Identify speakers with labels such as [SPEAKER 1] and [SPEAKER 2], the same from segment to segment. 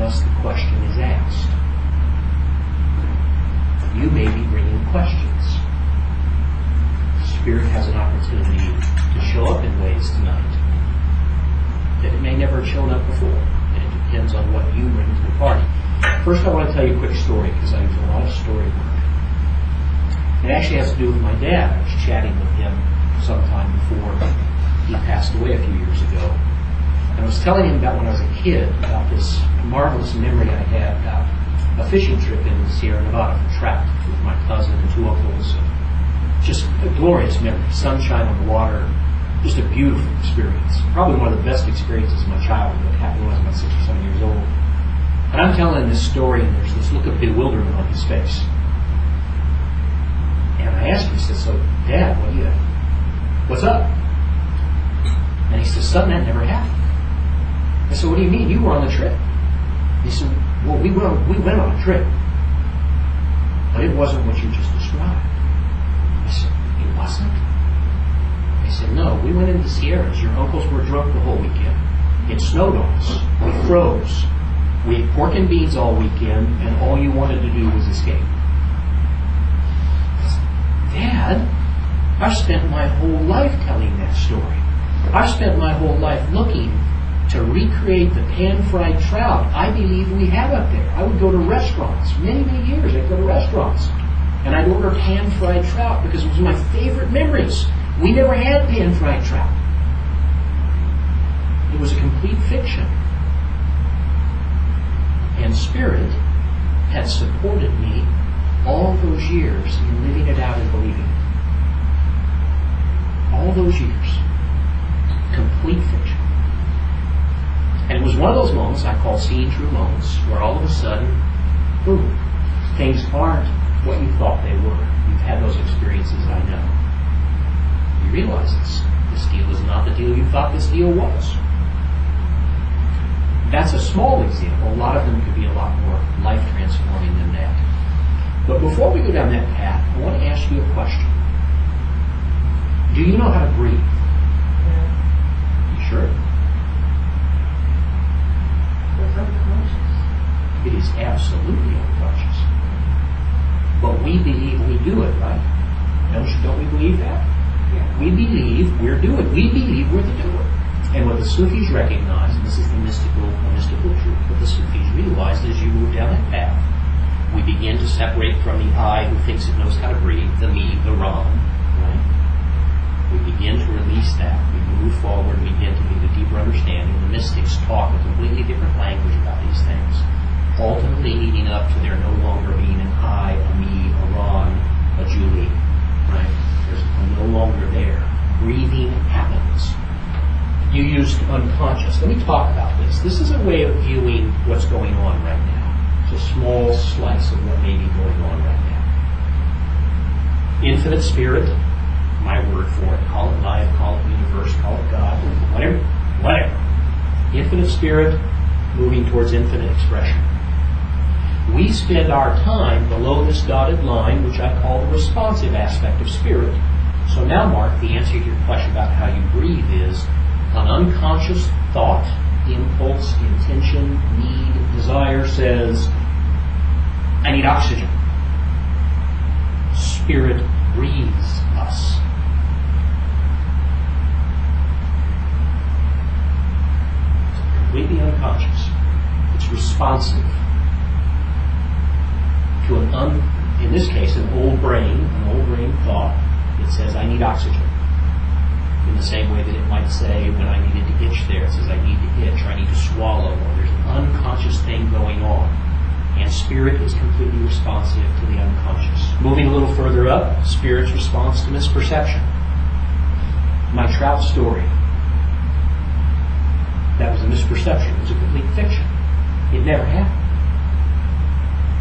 [SPEAKER 1] unless the question is asked. You may be bringing questions. Spirit has an opportunity to show up in ways tonight that it may never have shown up before. And it depends on what you bring to the party. First, I want to tell you a quick story because I use a lot of story work. It actually has to do with my dad. I was chatting with him sometime before he passed away a few years ago. And I was telling him about when I was a kid, about this marvelous memory I had about a fishing trip in the Sierra Nevada for trout with my cousin and two uncles. Just a glorious memory. Sunshine on the water. Just a beautiful experience. Probably one of the best experiences of my childhood. It happened when I was about 6 or 7 years old. And I'm telling this story, and there's this look of bewilderment on his face. And I asked him, I said, "So, Dad, what's up?" And he said, "Son, that never happened." I said, "What do you mean? You were on the trip." He said, "Well, we went on a trip, but it wasn't what you just described." I said, "It wasn't?" He said, "No, we went into the Sierras. Your uncles were drunk the whole weekend. It snowed on us. We froze. We ate pork and beans all weekend, and all you wanted to do was escape." I said, "Dad, I've spent my whole life telling that story. I've spent my whole life looking to recreate the pan-fried trout I believe we have up there. I would go to restaurants, many, many years I'd go to restaurants, and I'd order pan-fried trout because it was my favorite memories. We never had pan-fried trout. It was a complete fiction. And Spirit had supported me all those years in living it out and believing it. All those years. Complete fiction. And it was one of those moments I call seeing true moments, where all of a sudden, boom, things aren't what you thought they were. You've had those experiences, I know. You realize this deal is not the deal you thought this deal was. That's a small example. A lot of them could be a lot more life-transforming than that. But before we go down that path, I want to ask you a question. Do you know how to breathe? Yeah. You sure?
[SPEAKER 2] It's unconscious.
[SPEAKER 1] It is absolutely unconscious. But we believe we do it, right? Don't we believe that?
[SPEAKER 2] Yeah.
[SPEAKER 1] We believe we're doing. We believe we're the doer. And what the Sufis recognize, and this is the mystical truth, what the Sufis realize as you move down that path, we begin to separate from the I who thinks it knows how to breathe, the me, the Ram, right? We begin to release that. We move forward and begin to get a deeper understanding. The mystics talk a completely different language about these things, ultimately leading up to there no longer being an I, a me, a Ron, a Julie, right? There's no longer there. Breathing happens. You used unconscious. Let me talk about this. This is a way of viewing what's going on right now. It's a small slice of what may be going on right now. Infinite Spirit, my word for it. Call it life, call it universe, call it God, whatever. Infinite Spirit moving towards infinite expression. We spend our time below this dotted line, which I call the responsive aspect of Spirit. So now, Mark, the answer to your question about how you breathe is an unconscious thought, impulse, intention, need, desire says, I need oxygen. Spirit breathes us. It's completely unconscious. It's responsive to in this case, an old brain thought that says, I need oxygen. In the same way that it might say, when I needed to itch there, it says, I need to itch, or I need to swallow, or there's an unconscious thing going on. And Spirit is completely responsive to the unconscious. Moving a little further up, Spirit's response to misperception. My trout story. That was a misperception. It was a complete fiction. It never happened.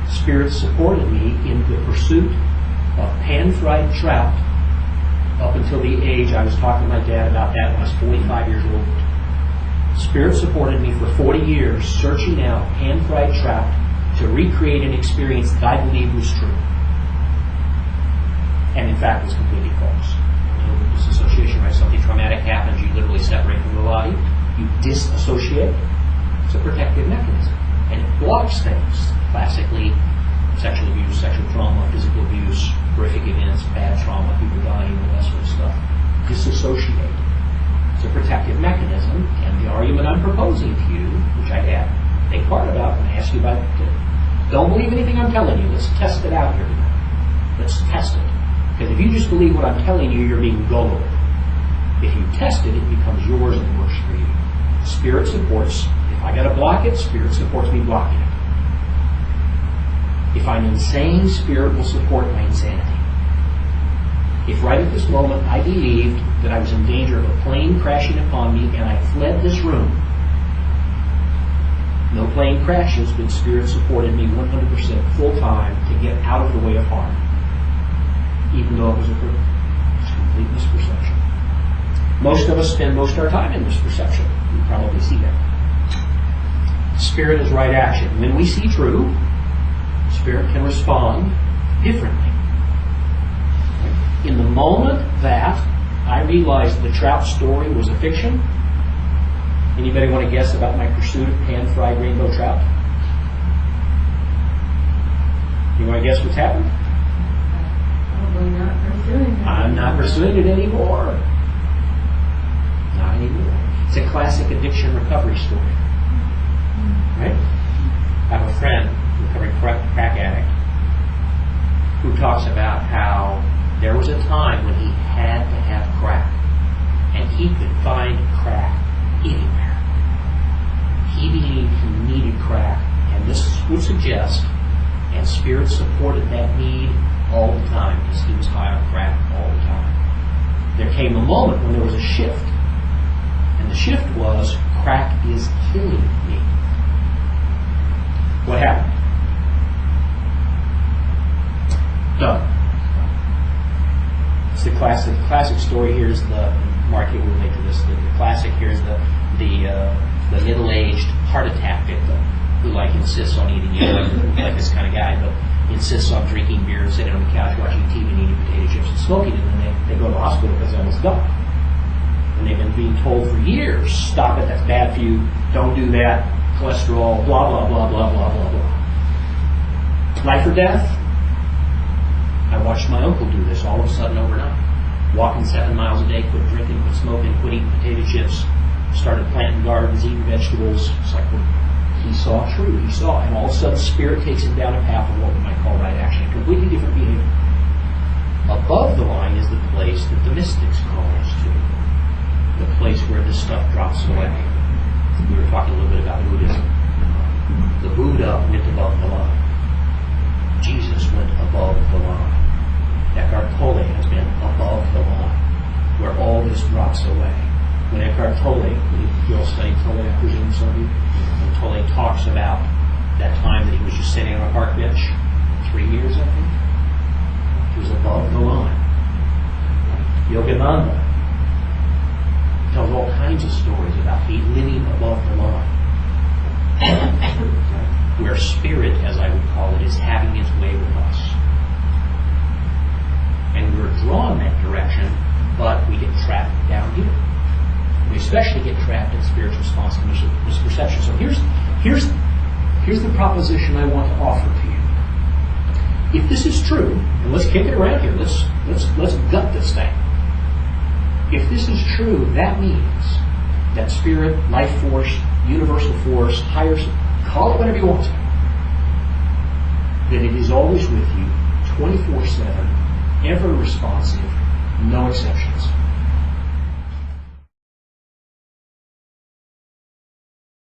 [SPEAKER 1] Spirit supported me in the pursuit of pan-fried trout up until the age I was talking to my dad about that when I was 45 years old. Spirit supported me for 40 years searching out pan-fried trout to recreate an experience that I believed was true. And in fact was completely false. You know, disassociation, right? Something traumatic happens, you literally separate from the body. You disassociate. It's a protective mechanism. And it blocks things. Classically, sexual abuse, sexual trauma, physical abuse, horrific events, bad trauma, people dying, all that sort of stuff. Disassociate. It's a protective mechanism, and the argument I'm proposing to you, which I had a part about and ask you about it, don't believe anything I'm telling you. Let's test it out here tonight. Let's test it. Because if you just believe what I'm telling you, you're being gullible. If you test it, it becomes yours and works for you. Spirit supports. If I got to block it, Spirit supports me blocking it. If I'm insane, Spirit will support my insanity. If right at this moment I believed that I was in danger of a plane crashing upon me and I fled this room, no plane crashes, but Spirit supported me 100% full time to get out of the way of harm, even though it was a complete misperception. Most of us spend most of our time in misperception. You probably see that. Spirit is right action. When we see true, Spirit can respond differently. In the moment that I realized the trout story was a fiction, anybody want to guess about my pursuit of pan-fried rainbow trout? You want to guess what's happened?
[SPEAKER 2] Probably not pursuing it.
[SPEAKER 1] I'm not pursuing it anymore. Not anymore. It's a classic addiction recovery story. Right? I have a friend, recovering crack addict, who talks about how there was a time when he had to have crack, and he could find crack anywhere. He believed he needed crack, and this would suggest, and Spirit supported that need all the time, because he was high on crack all the time. There came a moment when there was a shift, and the shift was, crack is killing me. What happened? Done. It's the classic story. Here's the Mark. You will relate to this. The classic. Here's the middle-aged heart attack victim who insists on eating yogurt, like this kind of guy, but insists on drinking beer and sitting on the couch watching TV and eating potato chips and smoking, and then they go to the hospital because they almost died. And they've been being told for years, stop it. That's bad for you. Don't do that. Cholesterol. Blah blah blah blah blah blah blah. Life or death. I watched my uncle do this all of a sudden overnight. Walking 7 miles a day, quit drinking, quit smoking, quit eating potato chips, started planting gardens, eating vegetables. It's like he saw true. He saw, and all of a sudden Spirit takes him down a path of what we might call right action, a completely different behavior. Above the line is the place that the mystics call us to. The place where this stuff drops away. We were talking a little bit about Buddhism. The Buddha went above the line. Jesus went above the line. Eckhart Tolle has been above the line, where all this drops away. When Eckhart Tolle, you all studied Tolle, I presume, some of you, when Tolle talks about that time that he was just sitting on a park bench, 3 years, I think, he was above the line. Yogananda tells all kinds of stories about he living above the line. Where Spirit, as I would call it, is having its way with us. And we're drawn that direction, but we get trapped down here. We especially get trapped in Spirit's response to misperception. So here's the proposition I want to offer to you. If this is true, and let's kick it around here, let's gut this thing. If this is true, that means that Spirit, life force, universal force, higher, call it whatever you want to, that it is always with you, 24/7, ever responsive, no exceptions.